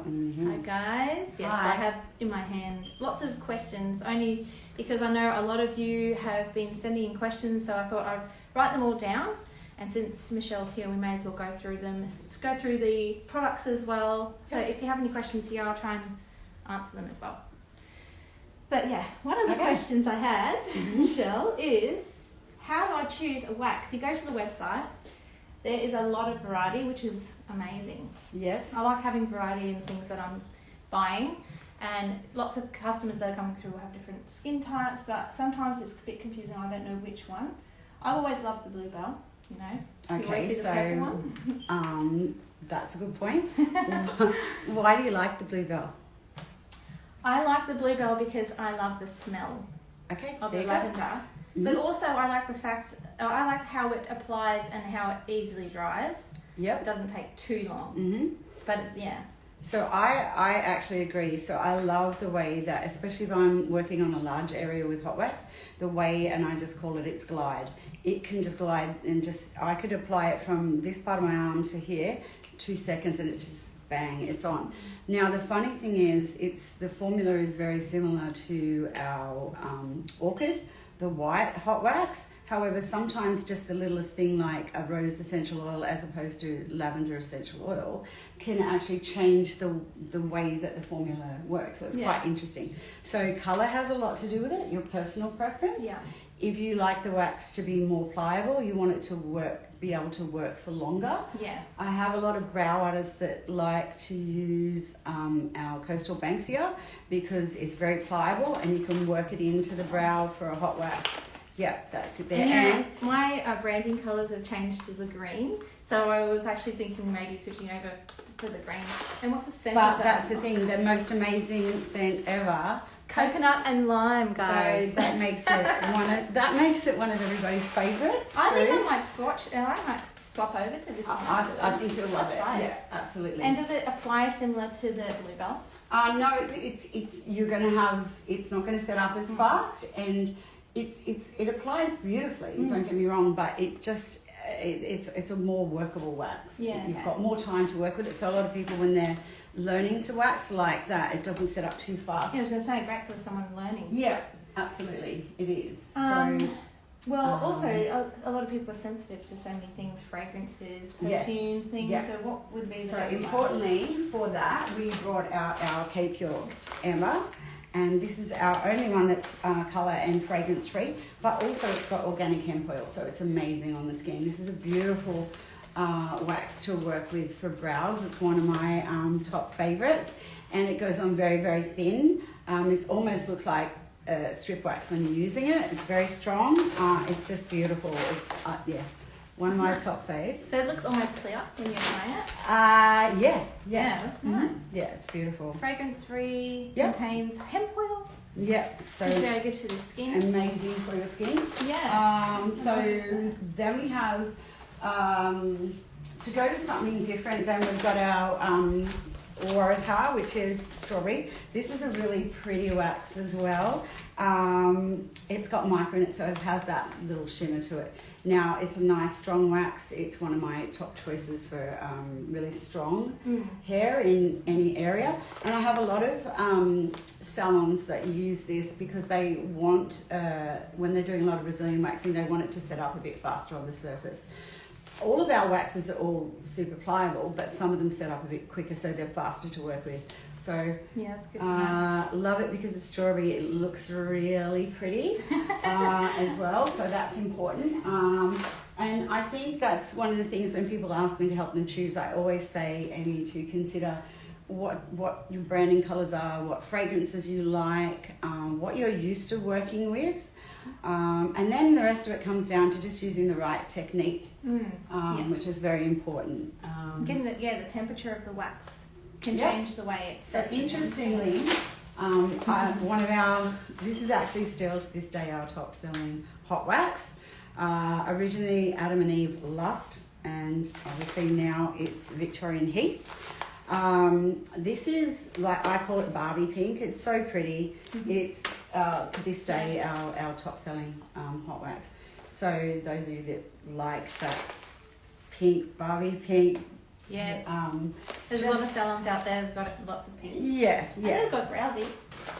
one in here. Hi guys. Yes, Hi. I have in my hand lots of questions, only because I know a lot of you have been sending in questions, so I thought I'd write them all down. And since Michelle's here, we may as well go through them, to go through the products as well. So if you have any questions here, I'll try and answer them as well. But yeah, one of the questions I had, Michelle, is how do I choose a wax? You go to the website, there is a lot of variety, which is amazing. Yes. I like having variety in things that I'm buying, and lots of customers that are coming through will have different skin types, but sometimes it's a bit confusing. I don't know which one. I always love the Bluebell, you know. You always see the purple one. That's a good point. Why do you like the Bluebell? I like the Bluebell because I love the smell of the lavender. But also I like the fact, I like how it applies and how it easily dries. Yep. It doesn't take too long. But it's, yeah. So I actually agree. So I love the way that, especially if I'm working on a large area with hot wax, the way, and I just call it its glide. It can just glide and I could apply it from this part of my arm to here, 2 seconds, and it's just bang, it's on. Now the funny thing is, the formula is very similar to our orchid, the white hot wax. However, sometimes just the littlest thing like a rose essential oil as opposed to lavender essential oil can actually change the way that the formula works. So it's quite interesting. So colour has a lot to do with it, your personal preference. Yeah. If you like the wax to be more pliable, you want it to be able to work for longer. Yeah. I have a lot of brow artists that like to use our Coastal Banksia because it's very pliable and you can work it into the brow for a hot wax. Yeah, that's it there. Yeah, and my branding colours have changed to the green, so I was actually thinking maybe switching over to the green. And what's the scent of that? But that's the thing, the most amazing scent ever. Coconut and lime, guys. So that makes it one of everybody's favourites. I think I might swap over to this one. I think you'll love it. Yeah, absolutely. And does it apply similar to the Bluebell? No, it's not going to set up as fast, and it applies beautifully. Don't get me wrong, but it's a more workable wax. Yeah, you've got more time to work with it. So a lot of people, when they're learning to wax like that, it doesn't set up too fast. Yeah, I was going to say, great for someone learning. Yeah, absolutely, it is. Also, a lot of people are sensitive to so many things, fragrances, perfumes, things. Yeah. So what would be the So importantly for that, we brought out our Cape York Amber, and this is our only one that's colour and fragrance free, but also it's got organic hemp oil, so it's amazing on the skin. This is a beautiful wax to work with for brows. It's one of my top favourites, and it goes on very, very thin. It almost looks like strip wax when you're using it. It's very strong. It's just beautiful. One of my top faves. So it looks almost clear when you're applying it? Yeah, that's nice. Yeah, it's beautiful. Fragrance free, Yep. contains hemp oil. Yeah, so It's very good for the skin. amazing for your skin. Yeah. So then we have, to go to something different, then we've got our Waratah, which is strawberry. This is a really pretty wax as well. It's got micro in it, so it has that little shimmer to it. Now, it's a nice strong wax. It's one of my top choices for really strong hair in any area. And I have a lot of salons that use this because they want, when they're doing a lot of Brazilian waxing, they want it to set up a bit faster on the surface. All of our waxes are all super pliable, but some of them set up a bit quicker, so they're faster to work with. So yeah, that's good to know. Love it because it's strawberry. It looks really pretty as well, so that's important. And I think that's one of the things when people ask me to help them choose, I always say, Amy, to consider what your branding colours are, what fragrances you like, what you're used to working with. And then the rest of it comes down to just using the right technique, which is very important. Getting the temperature of the wax can change the way it's. So interestingly, this is actually still to this day our top selling hot wax. Originally Adam and Eve Lust, and obviously now it's Victorian Heath. This is, like, I call it Barbie pink. It's so pretty. It's to this day our top selling hot wax. So those of you that like that pink, Barbie pink, Yes. There's just- a lot of salons out there that've got lots of pink. Yeah, And yeah. they've got Browsy.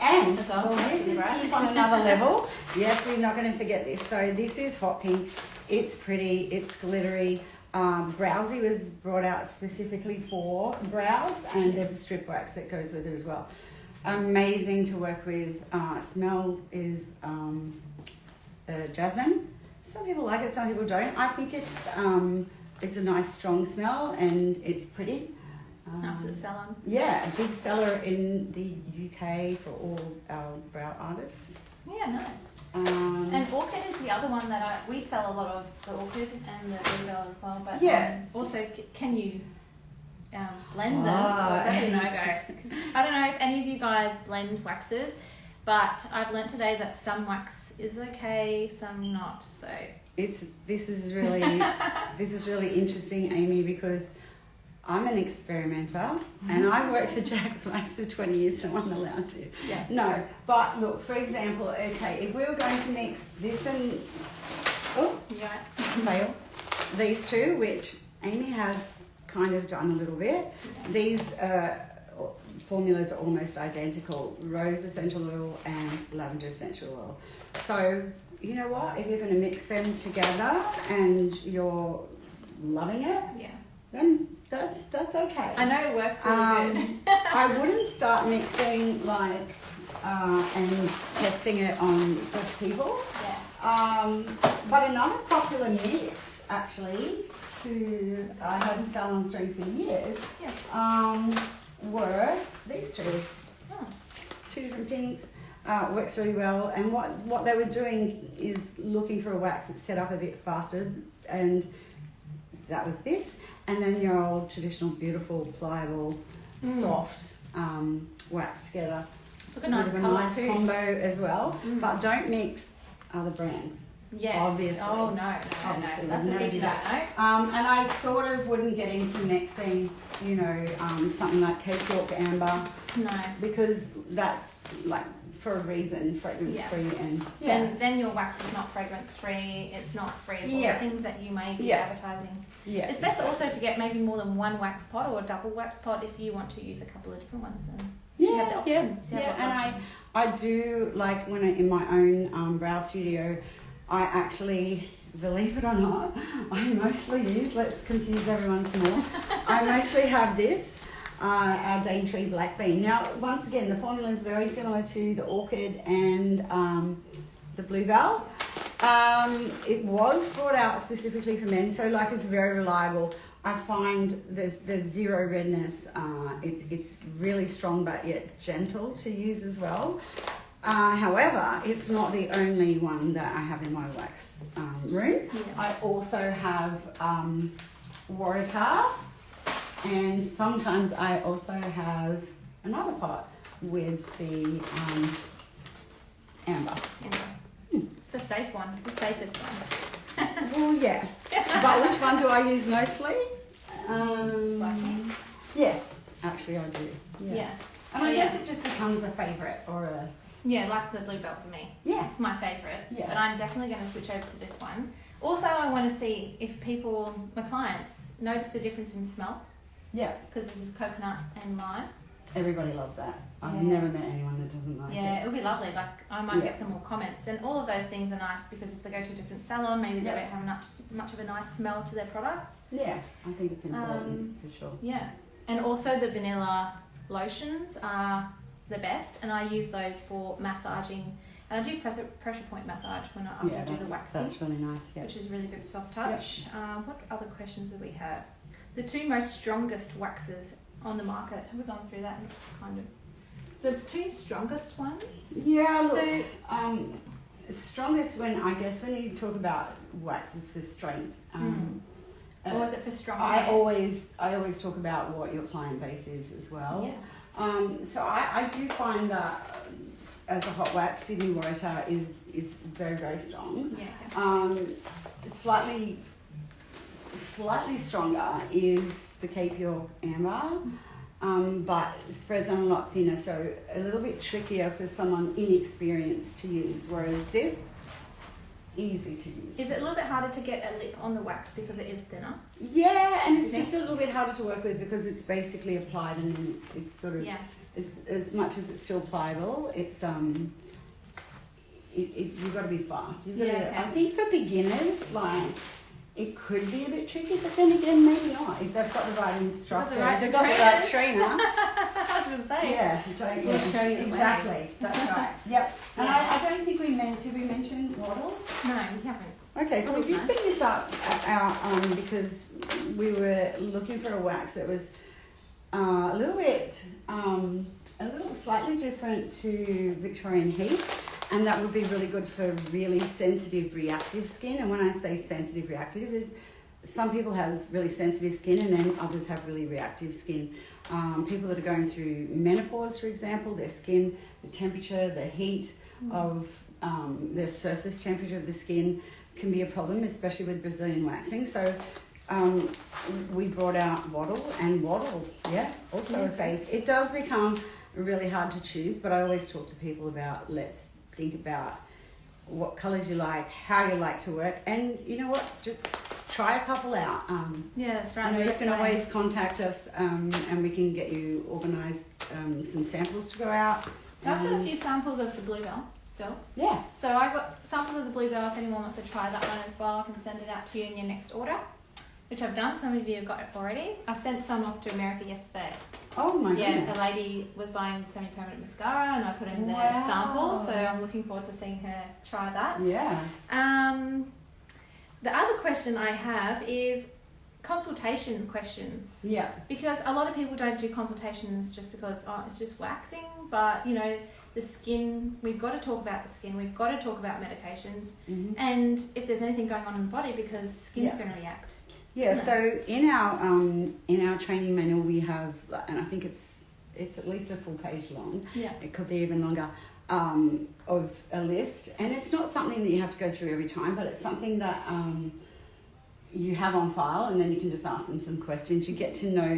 And That's all. well, this is Right. pink on another level. Yes, we're not going to forget this. So this is hot pink. It's pretty. It's glittery. Browsy was brought out specifically for brows, and there's a strip wax that goes with it as well. Amazing to work with. Smell is jasmine. Some people like it, some people don't. I think it's a nice strong smell and it's pretty. Nice with the salon. Yeah, a big seller in the UK for all our brow artists. Yeah, no. And Orchid is the other one that we sell a lot of, the Orchid and the Bluebell as well. But Yeah. also, can you blend them? Oh. Or is that a no-go? 'Cause I don't know if any of you guys blend waxes, but I've learnt today that some wax is okay, some not. So this is really interesting, Amy, because I'm an experimenter and I worked for Jack's Wax for 20 years, so I'm allowed to. yeah. No, but look, for example, okay, if we were going to mix this and Yeah. fail, these two, which Amy has kind of done a little bit, these formulas are almost identical: rose essential oil and lavender essential oil. So you know what? If you're going to mix them together and you're loving it, Yeah. then that's okay. I know it works really good. I wouldn't start mixing and testing it on just people. Yeah. But another popular mix, actually, I had salons doing for years, Yeah. were these two. Oh. Two different pinks. Works really well. And what they were doing is looking for a wax that's set up a bit faster, and that was this. And then your old traditional, beautiful, pliable, soft wax together. Look a nice With a colour nice too. combo as well. Mm. But don't mix other brands. Yes. Obviously. Oh no. Obviously, That's we'd a never big do no. And I sort of wouldn't get into mixing, something like Cape York Amber, No. because that's like for a reason, fragrance free and Then your wax is not fragrance free. It's not free of all Yeah. the things that you may be Yeah. advertising. yeah. It's best also to get maybe more than one wax pot or a double wax pot if you want to use a couple of different ones. Then you have the options. You have lots of And options. I do, like when in my own brow studio, I actually, believe it or not, I mostly use, let's confuse everyone some more, I mostly have this, our Daintree Black Bean. Now, once again, the formula is very similar to the Orchid and the Bluebell. It was brought out specifically for men, so like it's very reliable. I find there's zero redness. It's really strong but yet gentle to use as well. However, it's not the only one that I have in my wax room. Yeah. I also have Waratah, and sometimes I also have another pot with the amber. The safe one, the safest one. Well, yeah. But which one do I use mostly? Black bean. Yes, actually I do. Yeah. And I guess it just becomes a favourite or a... Yeah, like the Bluebell for me. Yeah. It's my favourite. Yeah. But I'm definitely going to switch over to this one. Also, I want to see if my clients, notice the difference in smell. Yeah. Because this is coconut and lime. Everybody loves that. I've Yeah. never met anyone that doesn't like Yeah, it. it'll be lovely. Like, I might Yeah. get some more comments. And all of those things are nice because if they go to a different salon, maybe they Yeah. don't have much of a nice smell to their products. Yeah, I think it's important for sure. Yeah. And also the vanilla lotions are the best. And I use those for massaging. And I do pressure point massage when I Yeah, do the waxing. that's really nice. Yeah. Which is really good soft touch. What other questions do we have? The two most strongest waxes on the market. Have we gone through that kind of? The two strongest ones? Yeah, look, So, strongest when you talk about waxes for strength. or is it for strong I hands? always talk about what your client base is as well. Yeah. So I do find that as a hot wax, Sydney Waratah is very, very strong. Yeah. Slightly stronger is the Cape York Amber, but spreads on a lot thinner, so a little bit trickier for someone inexperienced to use. Whereas this easy to use. Is it a little bit harder to get a lip on the wax because it is thinner? Yeah, and it's Okay. just a little bit harder to work with because it's basically applied and then it's sort of, Yeah. as much as it's still pliable, it's you've got to be fast. You've got Yeah, to, okay. I think for beginners, like, it could be a bit tricky, but then again, maybe not. If they've got the right instructor, right they've got the right trainers. trainer. I was going to say. Yeah, don't, We'll show you the exactly. That's right. Yep. And Yeah. I don't think did we mention waddle? No, we haven't. Okay, so we Waddle's did nice. pick this up at our, because we were looking for a wax that was a little bit, a little slightly different to Victorian heat, and that would be really good for really sensitive, reactive skin. And when I say sensitive, reactive, some people have really sensitive skin, and then others have really reactive skin. People that are going through menopause, for example, their skin, the temperature, the heat of the surface temperature of the skin can be a problem, especially with Brazilian waxing. So we brought out waddle, also a fave. It does become really hard to choose, but I always talk to people about, let's think about what colours you like, how you like to work, and you know what, just try a couple out. Yeah, that's right. You know, you That's can the best way. always contact us and we can get you organised some samples to go out. I've got a few samples of the bluebell still. Yeah. So I've got samples of the bluebell. If anyone wants to try that one as well, I can send it out to you in your next order, which I've done. Some of you have got it already. I sent some off to America yesterday. Oh my Yeah, goodness. a lady was buying semi-permanent mascara and I put in the Wow. sample, so I'm looking forward to seeing her try that. Yeah. The other question I have is consultation questions. Yeah. Because a lot of people don't do consultations just because, it's just waxing, but you know, the skin, we've got to talk about the skin, we've got to talk about medications, Mm-hmm. and if there's anything going on in the body, because skin's Yeah. going to react. Yeah, No. so in our training manual we have, and I think it's at least a full page long. Yeah. It could be even longer, of a list, and it's not something that you have to go through every time, but it's something that you have on file, and then you can just ask them some questions. You get to know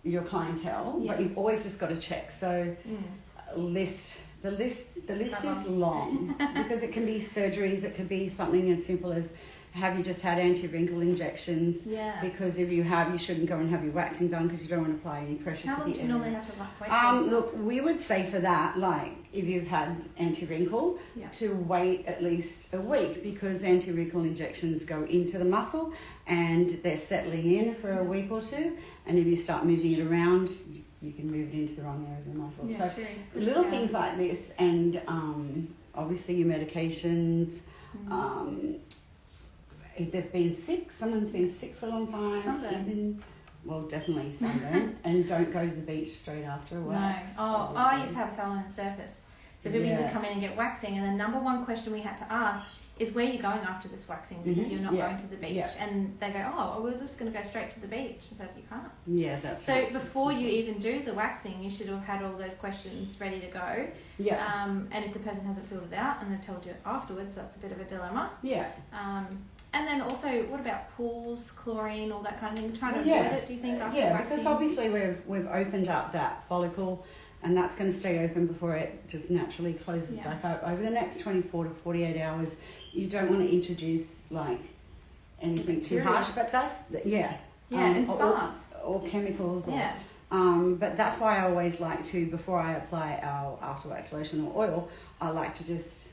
your clientele, Yeah. but you've always just got to check. So the list is long because it can be surgeries, it could be something as simple as, have you just had anti-wrinkle injections? Yeah. Because if you have, you shouldn't go and have your waxing done because you don't want to apply any pressure How to long the do you area. normally have to wait for? Look, we would say for that, like if you've had anti-wrinkle, Yeah. to wait at least a week, because anti-wrinkle injections go into the muscle and they're settling in for a week or two, and if you start moving it around, you can move it into the wrong area of the muscle. Yeah, So true. little Yeah. things like this, and obviously your medications. If they've been sick, someone's been sick for a long time, Sunburn. definitely sunburn, and don't go to the beach straight after a No. wax. Oh, I used to have a salon and surface. So people used to come in Yes. and get waxing, and the number one question we had to ask is, where are you going after this waxing? Because Mhm. you're not Yeah. going to the beach. Yeah. And they go, oh, we're just going to go straight to the beach. I said, you can't. Yeah, that's So right. before you even do the waxing, you should have had all those questions ready to go. Yeah, And if the person hasn't filled it out and they've told you afterwards, that's a bit of a dilemma. yeah. And then also, what about pools, chlorine, all that kind of thing? Trying to Yeah. avoid it, do you think, after Yeah, waxing? because obviously we've opened up that follicle, and that's going to stay open before it just naturally closes Yeah. back up. Over the next 24 to 48 hours, you don't want to introduce like anything too Bacteria. harsh, but that's, yeah. And or- spas. Or chemicals. Or, Yeah. but that's why I always like to, before I apply our after wax lotion or oil, I like to just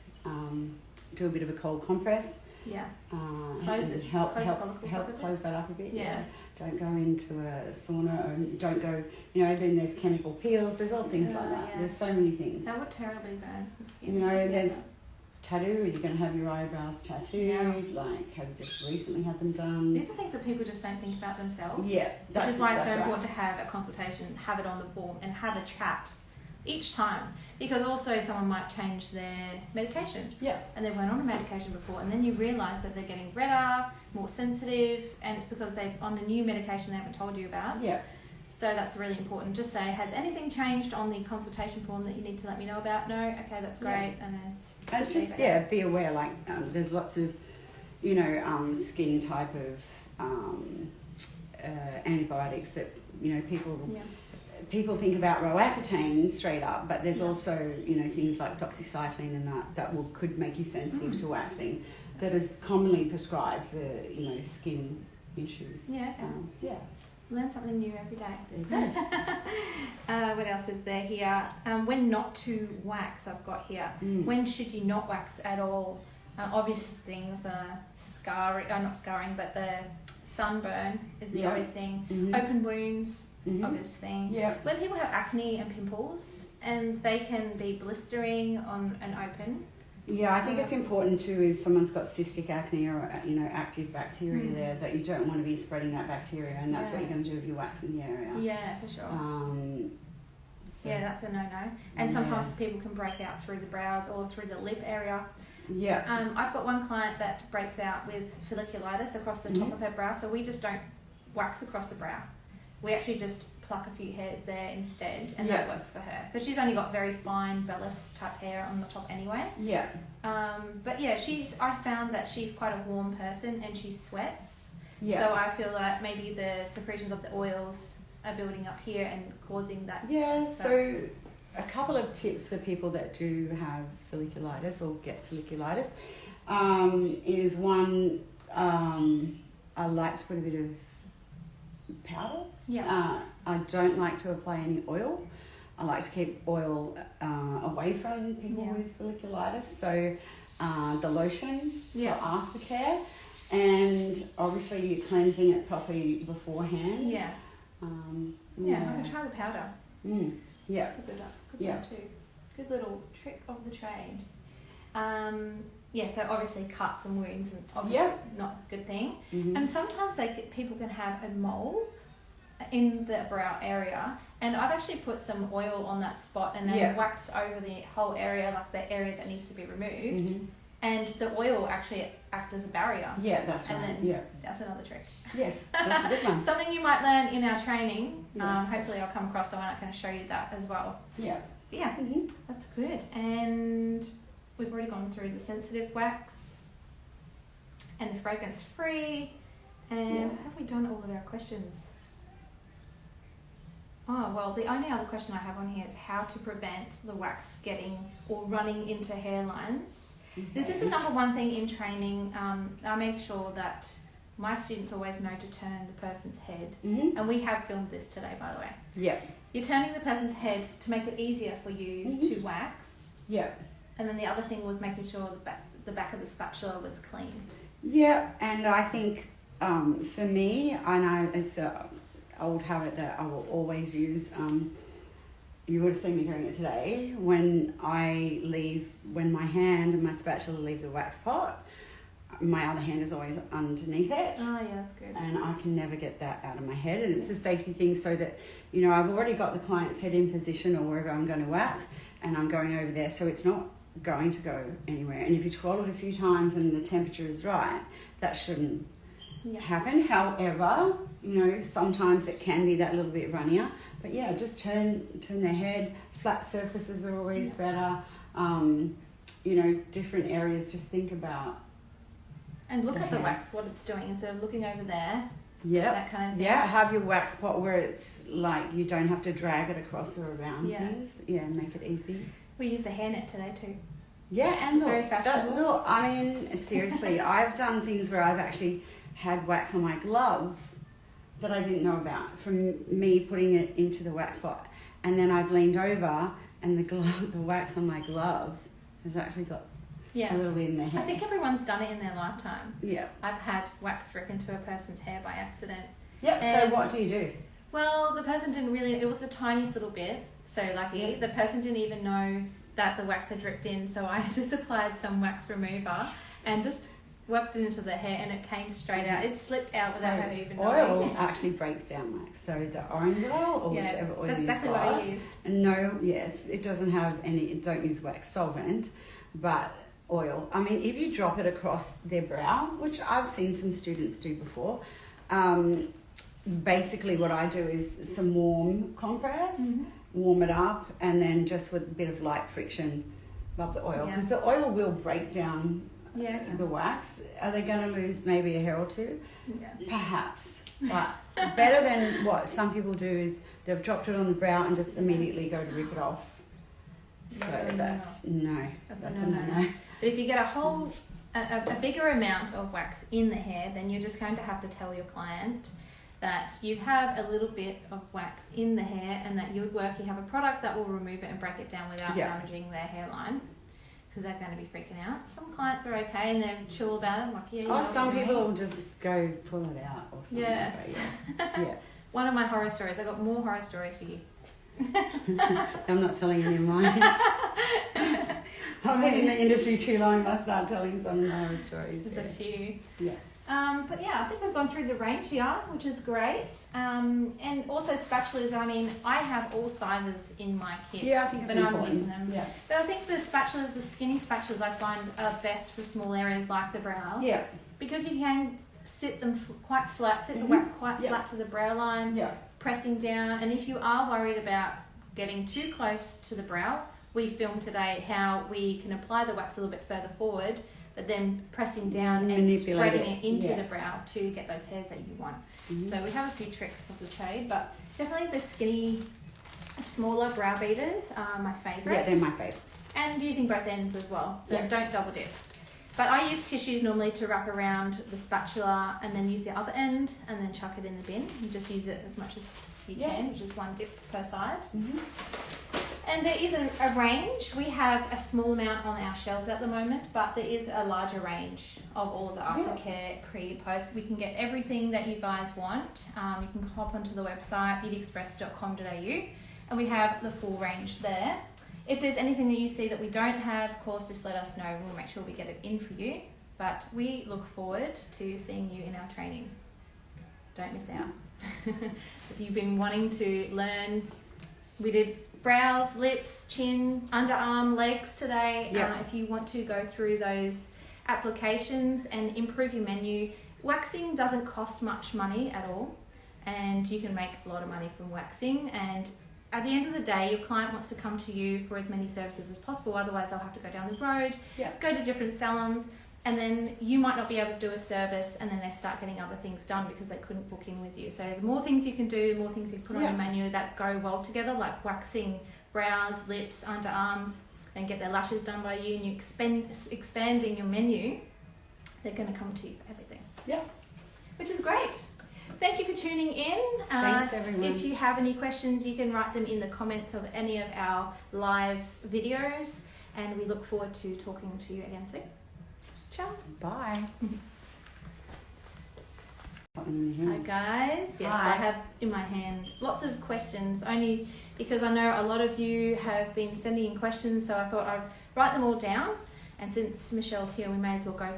do a bit of a cold compress. Yeah. Close and help close the follicles up a bit. close that up a bit. Yeah. Don't go into a sauna, or don't go. Then there's chemical peels. There's all things like that. Yeah. There's so many things. That would terribly burn the skin. You know, there's tattoo. Are you going to have your eyebrows tattooed? Yeah. Like, have you just recently had them done? These are things that people just don't think about themselves. Yeah, Which is why it's so that's right. important to have a consultation, have it on the form, and have a chat each time. Because also someone might change their medication. Yeah. And they weren't on a medication before, and then you realise that they're getting redder, more sensitive, and it's because they're on a new medication they haven't told you about. Yeah. So that's really important. Just say, has anything changed on the consultation form that you need to let me know about? No? Okay, that's great. And then And just be aware. Like, there's lots of, skin type of antibiotics that people. yeah. people think about Roaccutane straight up, but there's also, things like doxycycline and that could make you sensitive to waxing, that is commonly prescribed for, skin issues. Yeah. Yeah. Learn something new every day. There you go. What else is there here? When not to wax, I've got here. When should you not wax at all? Obvious things are not scarring, but the sunburn is the obvious thing. Open wounds, obvious thing. Yeah. When people have acne and pimples, and they can be blistering on an open. Yeah, I think it's important too if someone's got cystic acne or active bacteria there, that you don't want to be spreading that bacteria, and that's what you're going to do if you wax in the area. Yeah, for sure. So, yeah, that's a no-no. And sometimes people can break out through the brows or through the lip area. Yeah. I've got one client that breaks out with folliculitis across the top of her brow, so we just don't wax across the brow. We actually just pluck a few hairs there instead, and that works for her because she's only got very fine vellus type hair on the top anyway. Yeah. But yeah, I found that she's quite a warm person and she sweats. Yeah. So I feel that maybe the secretions of the oils are building up here and causing that. Yeah. So a couple of tips for people that do have folliculitis or get folliculitis is one, I like to put a bit of powder. Yeah. I don't like to apply any oil. I like to keep oil away from people with folliculitis. So the lotion for aftercare, and obviously you're cleansing it properly beforehand. Yeah. I can try the powder. Yeah. That's a good one too. Good little trick of the trade. So obviously cuts and wounds and obviously not a good thing. And sometimes people can have a mole in the brow area, and I've actually put some oil on that spot and then wax over the whole area, like the area that needs to be removed. And the oil actually acts as a barrier. Yeah, that's right. And then that's another trick. Yes, that's a good one. Something you might learn in our training. Hopefully I'll come across someone that can show you that as well. Yeah. But yeah, that's good. And we've already gone through the sensitive wax and the fragrance free. And have we done all of our questions? Oh, well, the only other question I have on here is how to prevent the wax getting or running into hairlines. This is the number one thing in training. I make sure that my students always know to turn the person's head. And we have filmed this today, by the way. Yeah. You're turning the person's head to make it easier for you to wax. Yeah. And then the other thing was making sure the back of the spatula was clean. Yeah, and I think for me, I know it's an old habit that I will always use. You would have seen me doing it today. When my hand and my spatula leave the wax pot, my other hand is always underneath it. Oh yeah, that's good. And I can never get that out of my head. And it's a safety thing so that, I've already got the client's head in position or wherever I'm going to wax, and I'm going over there, so it's not going to go anywhere. And if you twirl it a few times and the temperature is right, that shouldn't happen. However, sometimes it can be that little bit runnier. But yeah, just turn their head. Flat surfaces are always better. Different areas. Just think about. And look at the wax, what it's doing, instead of looking over there. Yeah. That kind of thing. Yeah, have your wax pot where it's like you don't have to drag it across or around things. Yeah, make it easy. We used the hairnet today too. Yeah, and very fashionable. Seriously, I've done things where I've actually had wax on my glove that I didn't know about from me putting it into the wax pot, and then I've leaned over and the wax on my glove has actually got a little bit in their hair. I think everyone's done it in their lifetime. Yeah. I've had wax drip into a person's hair by accident. Yep. So what do you do? Well, the person didn't really. It was the tiniest little bit. So lucky. The person didn't even know that the wax had dripped in. So I just applied some wax remover and just worked it into the hair, and it came straight out. It slipped out without her even knowing. Oil actually breaks down wax. So the orange oil or whichever oil that's you've exactly got. what I used. No, it doesn't have any. Don't use wax solvent, but oil. I mean, if you drop it across their brow, which I've seen some students do before, basically what I do is some warm compress, warm it up, and then just with a bit of light friction, rub the oil. Because the oil will break down the wax. Are they going to lose maybe a hair or two? Yeah. Perhaps. But better than what some people do is they've dropped it on the brow and just immediately go to rip it off. So that's a no. But if you get a bigger amount of wax in the hair, then you're just going to have to tell your client that you have a little bit of wax in the hair and that you have a product that will remove it and break it down without damaging their hairline, because they're going to be freaking out. Some clients are okay and they're chill about it, like, yeah, you know what some you're people doing. will just go pull it out or something. Yes. Yeah. One of my horror stories. I got more horror stories for you. I'm not telling any of mine. I've been in the industry too long. I start telling some horror stories. There's a few. Yeah. But yeah, I think we've gone through the range here, which is great. And also spatulas. I mean, I have all sizes in my kit. Yeah, I think it's but I'm important. using them. Yeah. But I think the spatulas, the skinny spatulas, I find are best for small areas like the brows. Yeah. Because you can sit them quite flat, sit the wax quite flat to the brow line, Yeah. pressing down. And if you are worried about getting too close to the brow, we filmed today how we can apply the wax a little bit further forward, but then pressing down and spreading it into the brow to get those hairs that you want. So we have a few tricks of the trade, but definitely the skinny, smaller brow beaters are my favourite. Yeah, they're my favourite. And using both ends as well, so don't double dip. But I use tissues normally to wrap around the spatula and then use the other end and then chuck it in the bin. You just use it as much as you can, which is one dip per side. And there is a range. We have a small amount on our shelves at the moment, but there is a larger range of all of the aftercare, pre, post. We can get everything that you guys want. You can hop onto the website, beautyexpress.com.au, and we have the full range there. If there's anything that you see that we don't have, of course, just let us know. We'll make sure we get it in for you. But we look forward to seeing you in our training. Don't miss out. If you've been wanting to learn, we did brows, lips, chin, underarm, legs today. If you want to go through those applications and improve your menu, waxing doesn't cost much money at all, and you can make a lot of money from waxing. And at the end of the day, your client wants to come to you for as many services as possible, otherwise they'll have to go down the road, go to different salons, and then you might not be able to do a service, and then they start getting other things done because they couldn't book in with you. So the more things you can do, the more things you put on your menu that go well together, like waxing brows, lips, underarms, and get their lashes done by you, and you expanding your menu, they're going to come to you for everything. Which is great. Thank you for tuning in. Thanks, everyone. If you have any questions, you can write them in the comments of any of our live videos, and we look forward to talking to you again soon. Ciao. Bye. Hi guys. Yes, Hi. I have in my hand lots of questions, only because I know a lot of you have been sending in questions, so I thought I'd write them all down, and since Michelle's here, we may as well go through